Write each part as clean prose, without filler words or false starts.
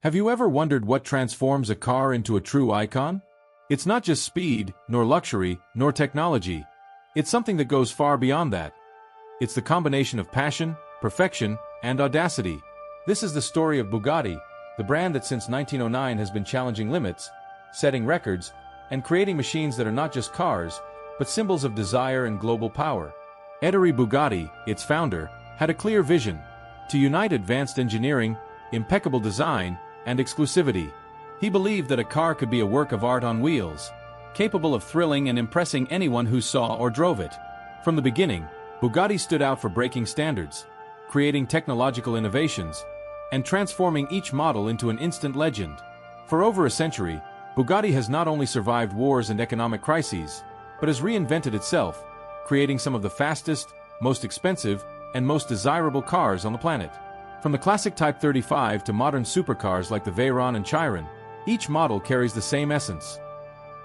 Have you ever wondered what transforms a car into a true icon? It's not just speed, nor luxury, nor technology. It's something that goes far beyond that. It's the combination of passion, perfection, and audacity. This is the story of Bugatti, the brand that since 1909 has been challenging limits, setting records, and creating machines that are not just cars, but symbols of desire and global power. Ettore Bugatti, its founder, had a clear vision: to unite advanced engineering, impeccable design, and exclusivity. He believed that a car could be a work of art on wheels, capable of thrilling and impressing anyone who saw or drove it. From the beginning, Bugatti stood out for breaking standards, creating technological innovations, and transforming each model into an instant legend. For over a century, Bugatti has not only survived wars and economic crises, but has reinvented itself, creating some of the fastest, most expensive, and most desirable cars on the planet. From the classic Type 35 to modern supercars like the Veyron and Chiron, each model carries the same essence: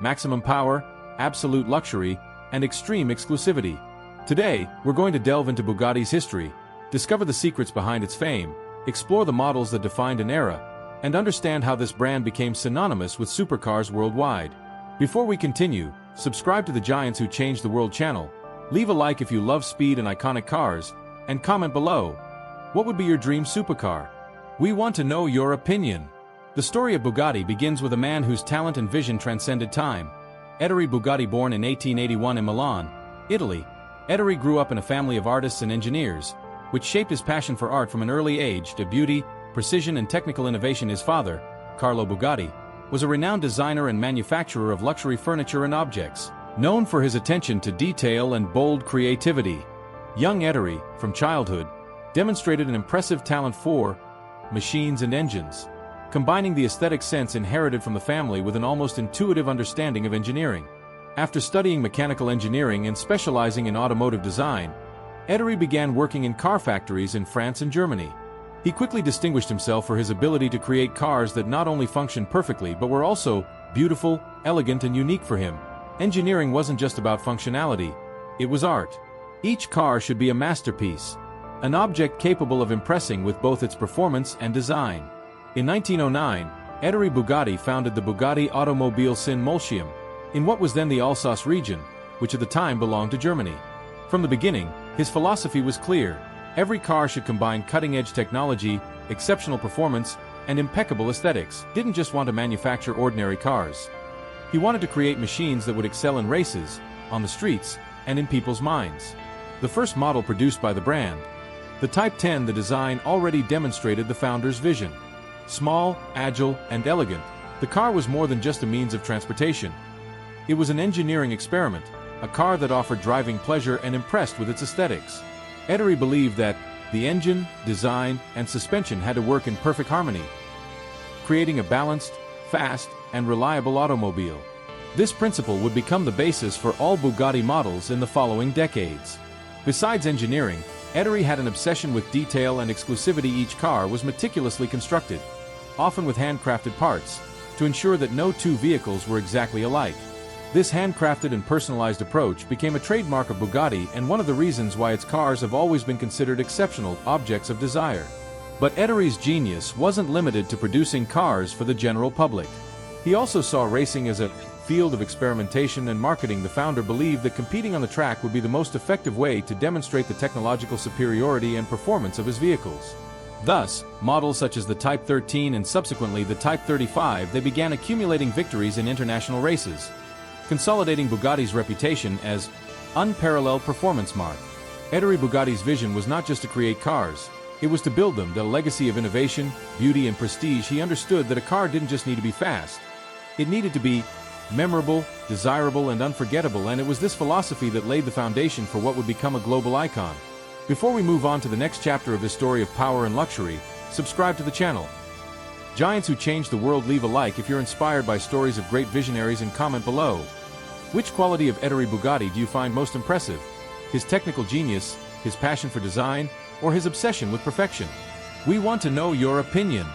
maximum power, absolute luxury, and extreme exclusivity. Today, we're going to delve into Bugatti's history, discover the secrets behind its fame, explore the models that defined an era, and understand how this brand became synonymous with supercars worldwide. Before we continue, subscribe to the Giants Who Changed the World channel, leave a like if you love speed and iconic cars, and comment below. What would be your dream supercar? We want to know your opinion. The story of Bugatti begins with a man whose talent and vision transcended time. Ettore Bugatti, born in 1881 in Milan, Italy. Ettore grew up in a family of artists and engineers, which shaped his passion for art from an early age. To beauty, precision, and technical innovation. His father, Carlo Bugatti, was a renowned designer and manufacturer of luxury furniture and objects, known for his attention to detail and bold creativity. Young Ettore, from childhood, demonstrated an impressive talent for machines and engines, combining the aesthetic sense inherited from the family with an almost intuitive understanding of engineering. After studying mechanical engineering and specializing in automotive design, Ettore began working in car factories in France and Germany. He quickly distinguished himself for his ability to create cars that not only functioned perfectly but were also beautiful, elegant, and unique. For him, engineering wasn't just about functionality, it was art. Each car should be a masterpiece, an object capable of impressing with both its performance and design. In 1909, Ettore Bugatti founded the Bugatti Automobile Synonymous in what was then the Alsace region, which at the time belonged to Germany. From the beginning, his philosophy was clear: every car should combine cutting-edge technology, exceptional performance, and impeccable aesthetics. He didn't just want to manufacture ordinary cars. He wanted to create machines that would excel in races, on the streets, and in people's minds. The first model produced by the brand, the Type 10, the design already demonstrated the founder's vision. Small, agile, and elegant, the car was more than just a means of transportation. It was an engineering experiment, a car that offered driving pleasure and impressed with its aesthetics. Ettore believed that the engine, design, and suspension had to work in perfect harmony, creating a balanced, fast, and reliable automobile. This principle would become the basis for all Bugatti models in the following decades. Besides engineering, Ettore had an obsession with detail and exclusivity. Each car was meticulously constructed, often with handcrafted parts, to ensure that no two vehicles were exactly alike. This handcrafted and personalized approach became a trademark of Bugatti and one of the reasons why its cars have always been considered exceptional objects of desire. But Ettore's genius wasn't limited to producing cars for the general public. He also saw racing as a field of experimentation and marketing. The founder believed that competing on the track would be the most effective way to demonstrate the technological superiority and performance of his vehicles. Thus, models such as the Type 13 and subsequently the Type 35, they began accumulating victories in international races, consolidating Bugatti's reputation as unparalleled performance mark. Ettore Bugatti's vision was not just to create cars, it was to build them, the legacy of innovation, beauty, and prestige. He understood that a car didn't just need to be fast. It needed to be memorable, desirable, and unforgettable, and it was this philosophy that laid the foundation for what would become a global icon. Before we move on to the next chapter of this story of power and luxury, subscribe to the channel. Giants Who Changed the World, leave a like if you're inspired by stories of great visionaries and comment below. Which quality of Ettore Bugatti do you find most impressive? His technical genius, his passion for design, or his obsession with perfection? We want to know your opinion.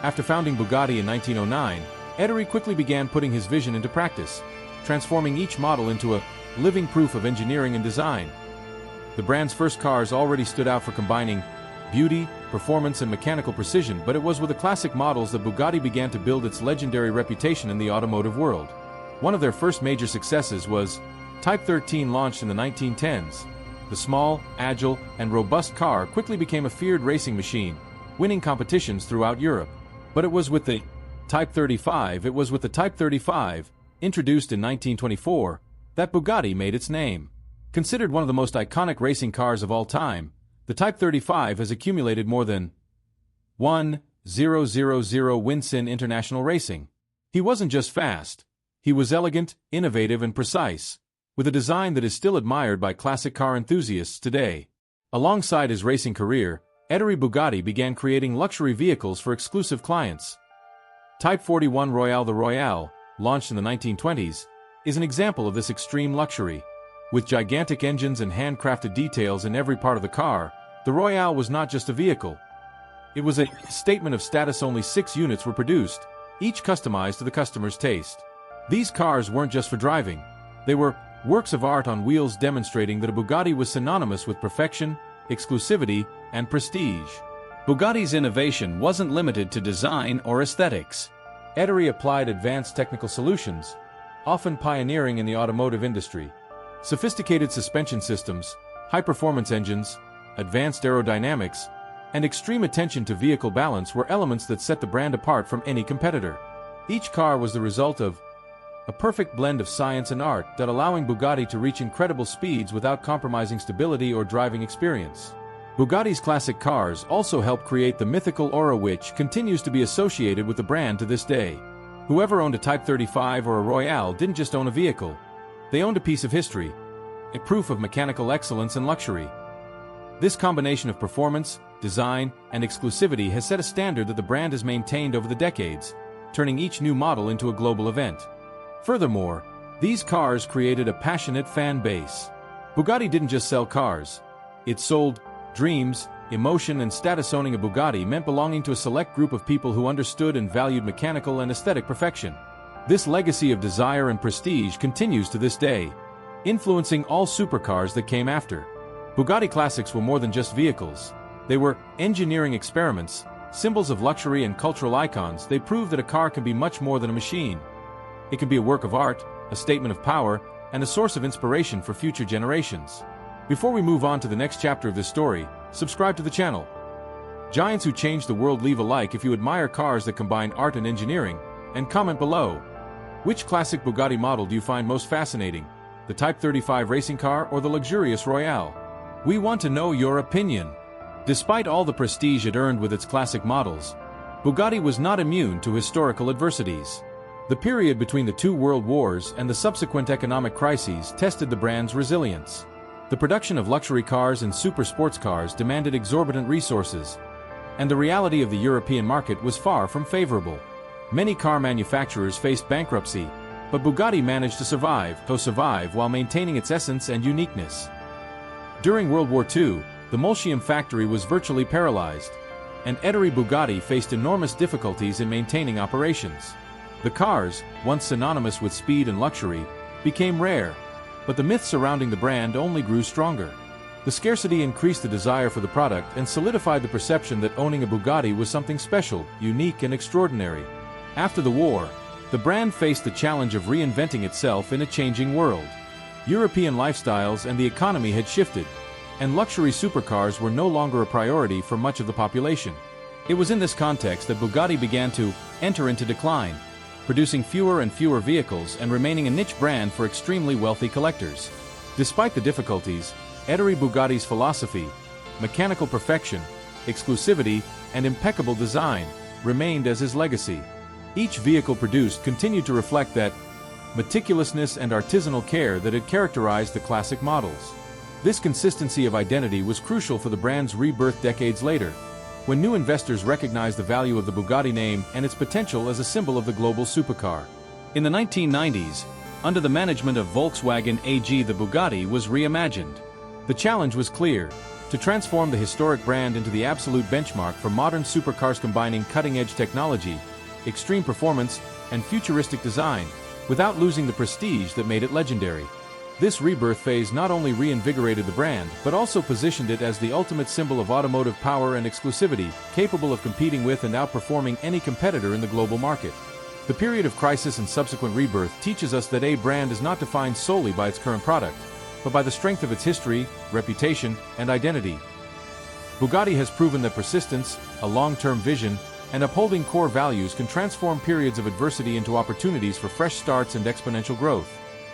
After founding Bugatti in 1909, Ettore quickly began putting his vision into practice, transforming each model into a living proof of engineering and design. The brand's first cars already stood out for combining beauty, performance and mechanical precision, but it was with the classic models that Bugatti began to build its legendary reputation in the automotive world. One of their first major successes was Type 13, launched in the 1910s. The small, agile, and robust car quickly became a feared racing machine, winning competitions throughout Europe. But it was with the Type 35, introduced in 1924, that Bugatti made its name. Considered one of the most iconic racing cars of all time, the Type 35 has accumulated more than 1,000 wins in international racing. He wasn't just fast. He was elegant, innovative, and precise, with a design that is still admired by classic car enthusiasts today. Alongside his racing career, Ettore Bugatti began creating luxury vehicles for exclusive clients. Type 41 Royale. The Royale, launched in the 1920s, is an example of this extreme luxury. With gigantic engines and handcrafted details in every part of the car, the Royale was not just a vehicle. It was a statement of status. Only 6 units were produced, each customized to the customer's taste. These cars weren't just for driving. They were works of art on wheels, demonstrating that a Bugatti was synonymous with perfection, exclusivity, and prestige. Bugatti's innovation wasn't limited to design or aesthetics. Ettore applied advanced technical solutions, often pioneering in the automotive industry. Sophisticated suspension systems, high-performance engines, advanced aerodynamics, and extreme attention to vehicle balance were elements that set the brand apart from any competitor. Each car was the result of a perfect blend of science and art, that allowing Bugatti to reach incredible speeds without compromising stability or driving experience. Bugatti's classic cars also helped create the mythical aura which continues to be associated with the brand to this day. Whoever owned a Type 35 or a Royale didn't just own a vehicle. They owned a piece of history, a proof of mechanical excellence and luxury. This combination of performance, design, and exclusivity has set a standard that the brand has maintained over the decades, turning each new model into a global event. Furthermore, these cars created a passionate fan base. Bugatti didn't just sell cars. It sold dreams, emotion, and status. Owning a Bugatti meant belonging to a select group of people who understood and valued mechanical and aesthetic perfection. This legacy of desire and prestige continues to this day, influencing all supercars that came after. Bugatti classics were more than just vehicles. They were engineering experiments, symbols of luxury and cultural icons. They proved that a car can be much more than a machine. It can be a work of art, a statement of power, and a source of inspiration for future generations. Before we move on to the next chapter of this story, subscribe to the channel. Giants who changed the world, leave a like if you admire cars that combine art and engineering, and comment below. Which classic Bugatti model do you find most fascinating? The Type 35 racing car or the luxurious Royale? We want to know your opinion. Despite all the prestige it earned with its classic models, Bugatti was not immune to historical adversities. The period between the 2 world wars and the subsequent economic crises tested the brand's resilience. The production of luxury cars and super sports cars demanded exorbitant resources, and the reality of the European market was far from favorable. Many car manufacturers faced bankruptcy, but Bugatti managed to survive while maintaining its essence and uniqueness. During World War II, the Multium factory was virtually paralyzed, and Ettore Bugatti faced enormous difficulties in maintaining operations. The cars, once synonymous with speed and luxury, became rare, but the myth surrounding the brand only grew stronger. The scarcity increased the desire for the product and solidified the perception that owning a Bugatti was something special, unique, and extraordinary. After the war, the brand faced the challenge of reinventing itself in a changing world. European lifestyles and the economy had shifted, and luxury supercars were no longer a priority for much of the population. It was in this context that Bugatti began to enter into decline, producing fewer and fewer vehicles and remaining a niche brand for extremely wealthy collectors. Despite the difficulties, Ettore Bugatti's philosophy, mechanical perfection, exclusivity, and impeccable design remained as his legacy. Each vehicle produced continued to reflect that meticulousness and artisanal care that had characterized the classic models. This consistency of identity was crucial for the brand's rebirth decades later, when new investors recognized the value of the Bugatti name and its potential as a symbol of the global supercar. In the 1990s, under the management of Volkswagen AG, the Bugatti was reimagined. The challenge was clear: to transform the historic brand into the absolute benchmark for modern supercars, combining cutting-edge technology, extreme performance, and futuristic design, without losing the prestige that made it legendary. This rebirth phase not only reinvigorated the brand, but also positioned it as the ultimate symbol of automotive power and exclusivity, capable of competing with and outperforming any competitor in the global market. The period of crisis and subsequent rebirth teaches us that a brand is not defined solely by its current product, but by the strength of its history, reputation, and identity. Bugatti has proven that persistence, a long-term vision, and upholding core values can transform periods of adversity into opportunities for fresh starts and exponential growth.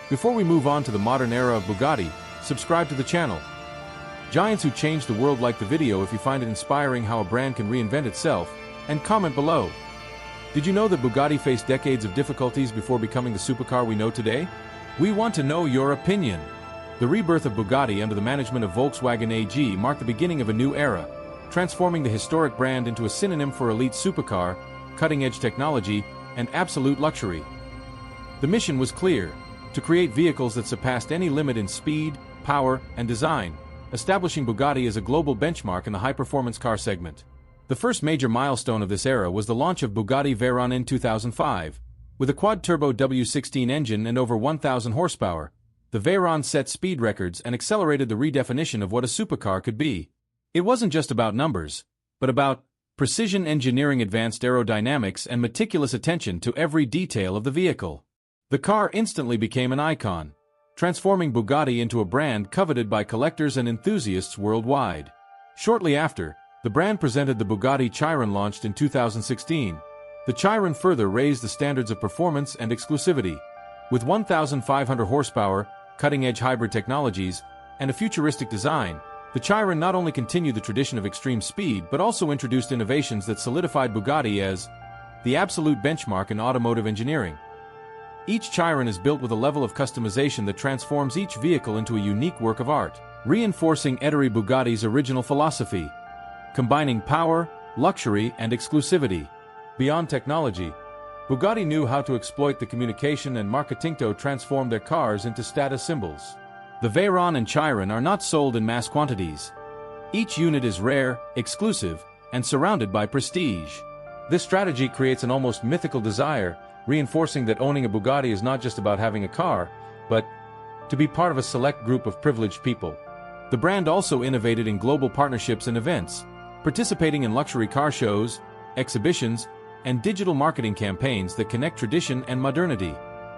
Before we move on to the modern era of Bugatti, subscribe to the channel. Giants who changed the world, like the video if you find it inspiring how a brand can reinvent itself, and comment below. Did you know that Bugatti faced decades of difficulties before becoming the supercar we know today? We want to know your opinion. The rebirth of Bugatti under the management of Volkswagen AG marked the beginning of a new era, transforming the historic brand into a synonym for elite supercar, cutting-edge technology, and absolute luxury. The mission was clear: to create vehicles that surpassed any limit in speed, power, and design, establishing Bugatti as a global benchmark in the high-performance car segment. The first major milestone of this era was the launch of Bugatti Veyron in 2005. With a quad-turbo W16 engine and over 1,000 horsepower, the Veyron set speed records and accelerated the redefinition of what a supercar could be. It wasn't just about numbers, but about precision engineering, advanced aerodynamics, and meticulous attention to every detail of the vehicle. The car instantly became an icon, transforming Bugatti into a brand coveted by collectors and enthusiasts worldwide. Shortly after, the brand presented the Bugatti Chiron, launched in 2016. The Chiron further raised the standards of performance and exclusivity. With 1,500 horsepower, cutting-edge hybrid technologies, and a futuristic design, the Chiron not only continued the tradition of extreme speed but also introduced innovations that solidified Bugatti as the absolute benchmark in automotive engineering. Each Chiron is built with a level of customization that transforms each vehicle into a unique work of art, reinforcing Ettore Bugatti's original philosophy, combining power, luxury, and exclusivity. Beyond technology, Bugatti knew how to exploit the communication and marketing to transform their cars into status symbols. The Veyron and Chiron are not sold in mass quantities. Each unit is rare, exclusive, and surrounded by prestige. This strategy creates an almost mythical desire, reinforcing that owning a Bugatti is not just about having a car, but to be part of a select group of privileged people. The brand also innovated in global partnerships and events, participating in luxury car shows, exhibitions, and digital marketing campaigns that connect tradition and modernity.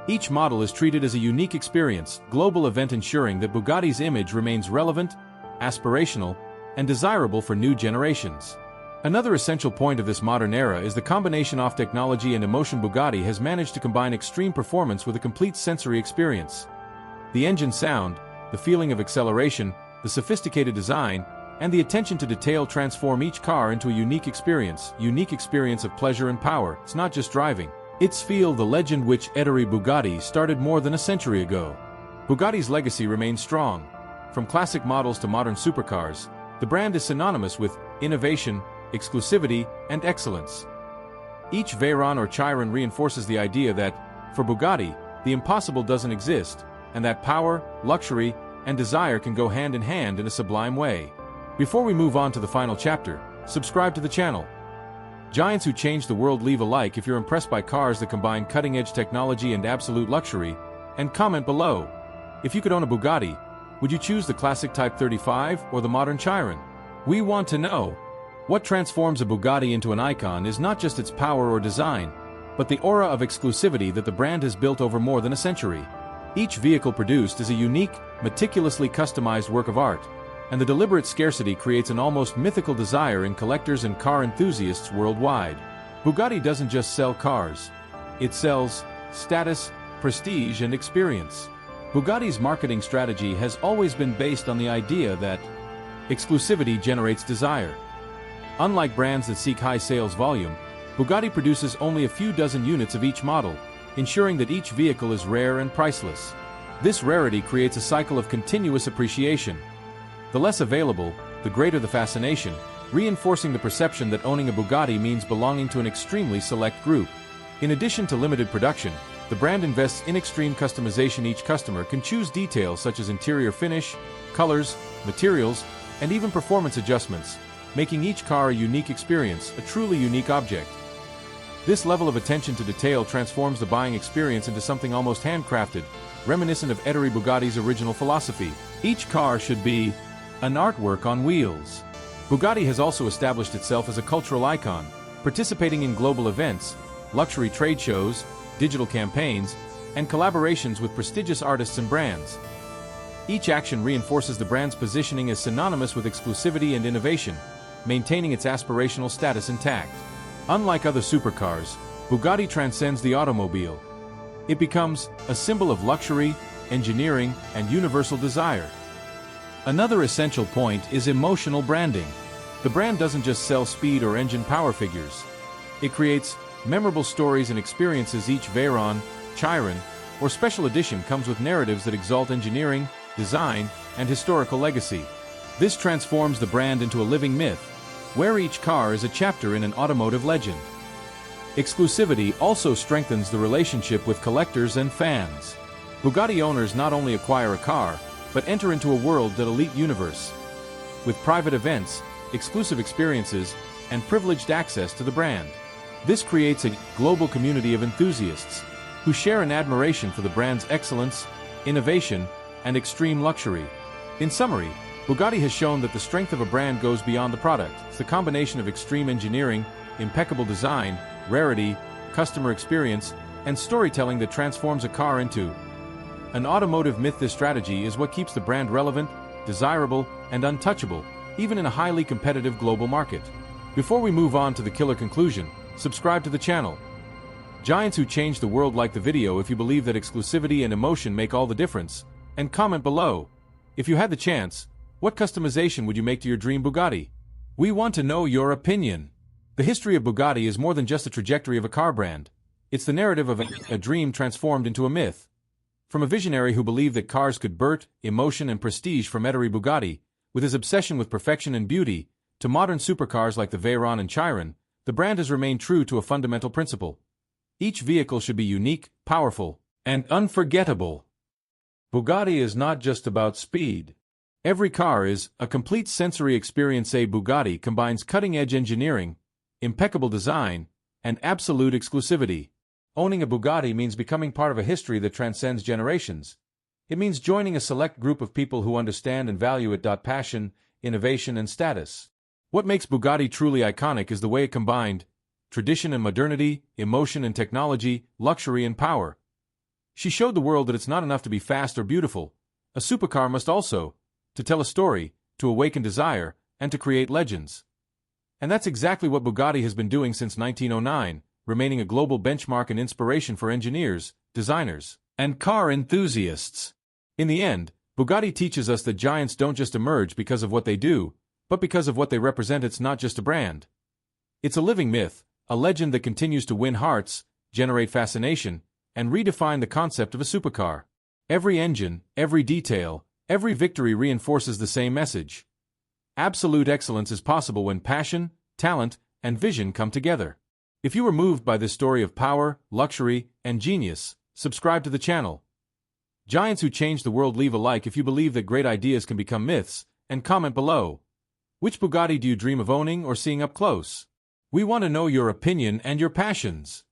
Each model is treated as a unique experience, global event, ensuring that Bugatti's image remains relevant, aspirational, and desirable for new generations. Another essential point of this modern era is the combination of technology and emotion. Bugatti has managed to combine extreme performance with a complete sensory experience. The engine sound, the feeling of acceleration, the sophisticated design, and the attention to detail transform each car into a unique experience of pleasure and power. It's not just driving, it's feel. The legend which Ettore Bugatti started more than a century ago. Bugatti's legacy remains strong. From classic models to modern supercars, the brand is synonymous with innovation, exclusivity, and excellence. Each Veyron or Chiron reinforces the idea that, for Bugatti, the impossible doesn't exist, and that power, luxury, and desire can go hand in hand in a sublime way. Before we move on to the final chapter, subscribe to the channel. Giants who change the world, leave a like if you're impressed by cars that combine cutting-edge technology and absolute luxury, and comment below. If you could own a Bugatti, would you choose the classic Type 35 or the modern Chiron? We want to know. What transforms a Bugatti into an icon is not just its power or design, but the aura of exclusivity that the brand has built over more than a century. Each vehicle produced is a unique, meticulously customized work of art, and the deliberate scarcity creates an almost mythical desire in collectors and car enthusiasts worldwide. Bugatti doesn't just sell cars. It sells status, prestige, and experience. Bugatti's marketing strategy has always been based on the idea that exclusivity generates desire. Unlike brands that seek high sales volume, Bugatti produces only a few dozen units of each model, ensuring that each vehicle is rare and priceless. This rarity creates a cycle of continuous appreciation. The less available, the greater the fascination, reinforcing the perception that owning a Bugatti means belonging to an extremely select group. In addition to limited production, the brand invests in extreme customization. Each customer can choose details such as interior finish, colors, materials, and even performance adjustments, making each car a unique experience, a truly unique object. This level of attention to detail transforms the buying experience into something almost handcrafted, reminiscent of Ettore Bugatti's original philosophy. Each car should be an artwork on wheels. Bugatti has also established itself as a cultural icon, participating in global events, luxury trade shows, digital campaigns, and collaborations with prestigious artists and brands. Each action reinforces the brand's positioning as synonymous with exclusivity and innovation, maintaining its aspirational status intact. Unlike other supercars, Bugatti transcends the automobile. It becomes a symbol of luxury, engineering, and universal desire. Another essential point is emotional branding. The brand doesn't just sell speed or engine power figures. It creates memorable stories and experiences. Each Veyron, Chiron, or special edition comes with narratives that exalt engineering, design, and historical legacy. This transforms the brand into a living myth, where each car is a chapter in an automotive legend. Exclusivity also strengthens the relationship with collectors and fans. Bugatti owners not only acquire a car, but enter into a world that elite universe, with private events, exclusive experiences, and privileged access to the brand. This creates a global community of enthusiasts who share an admiration for the brand's excellence, innovation, and extreme luxury. In summary, Bugatti has shown that the strength of a brand goes beyond the product. It's the combination of extreme engineering, impeccable design, rarity, customer experience, and storytelling that transforms a car into an automotive myth. This strategy is what keeps the brand relevant, desirable, and untouchable, even in a highly competitive global market. Before we move on to the killer conclusion, subscribe to the channel. Giants who change the world. Like the video if you believe that exclusivity and emotion make all the difference, and comment below. If you had the chance, what customization would you make to your dream Bugatti? We want to know your opinion. The history of Bugatti is more than just a trajectory of a car brand. It's the narrative of a dream transformed into a myth. From a visionary who believed that cars could birth emotion and prestige, from Ettore Bugatti, with his obsession with perfection and beauty, to modern supercars like the Veyron and Chiron, the brand has remained true to a fundamental principle. Each vehicle should be unique, powerful, and unforgettable. Bugatti is not just about speed. Every car is a complete sensory experience. A Bugatti combines cutting-edge engineering, impeccable design, and absolute exclusivity. Owning a Bugatti means becoming part of a history that transcends generations. It means joining a select group of people who understand and value it. Passion, innovation, and status. What makes Bugatti truly iconic is the way it combined tradition and modernity, emotion and technology, luxury and power. She showed the world that it's not enough to be fast or beautiful. A supercar must also to tell a story, to awaken desire, and to create legends. And that's exactly what Bugatti has been doing since 1909, remaining a global benchmark and inspiration for engineers, designers, and car enthusiasts. In the end, Bugatti teaches us that giants don't just emerge because of what they do, but because of what they represent. It's not just a brand. It's a living myth, a legend that continues to win hearts, generate fascination, and redefine the concept of a supercar. Every engine, every detail, every victory reinforces the same message. Absolute excellence is possible when passion, talent, and vision come together. If you were moved by this story of power, luxury, and genius, subscribe to the channel. Giants who change the world. Leave a like if you believe that great ideas can become myths, and comment below. Which Bugatti do you dream of owning or seeing up close? We want to know your opinion and your passions.